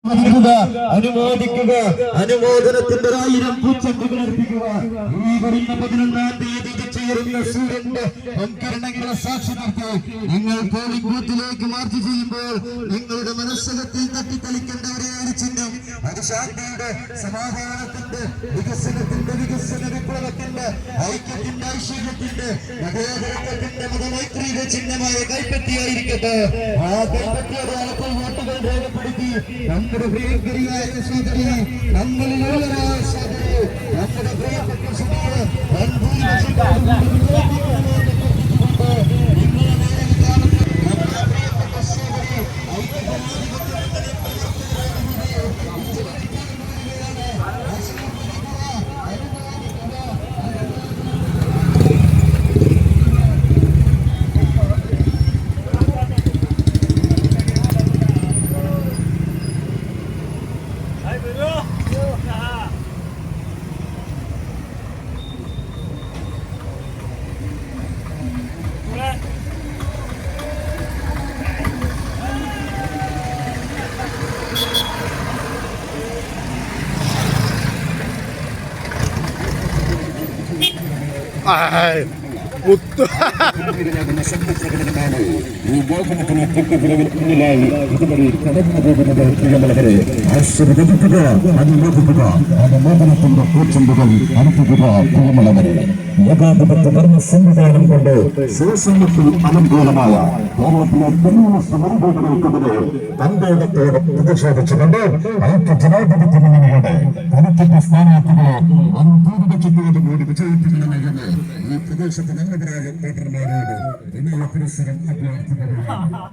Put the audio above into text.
അനുമോദിക്കുക, അനുമോദനത്തിന്റെ 1000 പൂച്ചെണ്ടുകൾ അർപ്പിക്കുക. ഈ വരുന്ന 11-ാം തീയതി ചേരുന്ന സൂര്യന്റെ കിരണങ്ങളെ സാക്ഷി നിർത്തി നിങ്ങൾ പോളിംഗ് ബൂത്തിലേക്ക് മാർച്ച് ചെയ്യുമ്പോൾ നിങ്ങളുടെ മനസ്സകത്തിൽ തട്ടിക്കളിക്കേണ്ട ഒരേ ചിഹ്നം അത് ശാന്തിയുടെ, സമാധാനത്തിന്റെ, വികസന വിപ്ലവത്തിന്റെ, ഐക്യത്തിന്റെ, ഐശ്വര്യത്തിന്റെ, മതേതരത്വത്തിന്റെ, മതമൈത്രിയുടെ ചിഹ്നമായ കൈപ്പറ്റിയായിരിക്കട്ടെ. ആ കൈപ്പറ്റിയുടെ അളത്തിൽ വോട്ടുകൾ രേഖപ്പെടുത്തി നമ്മുടെ പ്രിയങ്കരിയായ സോദരി, നമ്മളിലുള്ളവരായ സോദരി, നമ്മുടെ പ്രിയപ്പെട്ട സോദരി ഈ ഗോപനത്തിന് തൊട്ടുപിറകിൽ മുന്നിലായി ഇതുവരെ കടന്നു പോകുന്നത് പ്രിയമുള്ളവരെ ആശ്രയിക്കുക, അനുമോദിക്കുക, അനുമോദനത്തിന്റെ പൂച്ചെണ്ടുകൾ അർപ്പിക്കുക. പ്രിയമുള്ളവരെ, ഏകാധിപത്യ ഭരണ സംവിധാനം കൊണ്ട് ശോഷണത്തിൽ അനുകൂലമായ കേരളത്തിലെ കമ്മ്യൂണിസ്റ്റ് മുൻകൂട്ടുകൾക്കെതിരെ തന്റെ ഇടത്തോടെ പ്രതിഷേധിച്ചുകൊണ്ട് ഐക്യ ജനാധിപത്യ മുന്നണിയുടെ കരുത്തിന്റെ സ്ഥാനാർത്ഥികളെ ഭൂരിപക്ഷത്തോടുകൂടി വിജയിപ്പിക്കണമെന്ന് ഈ പ്രദേശത്ത് നല്ലവരായ വോട്ടർമാരോട് വിനയ പുരസ്സരം അഭ്യർത്ഥിക്കുന്നു.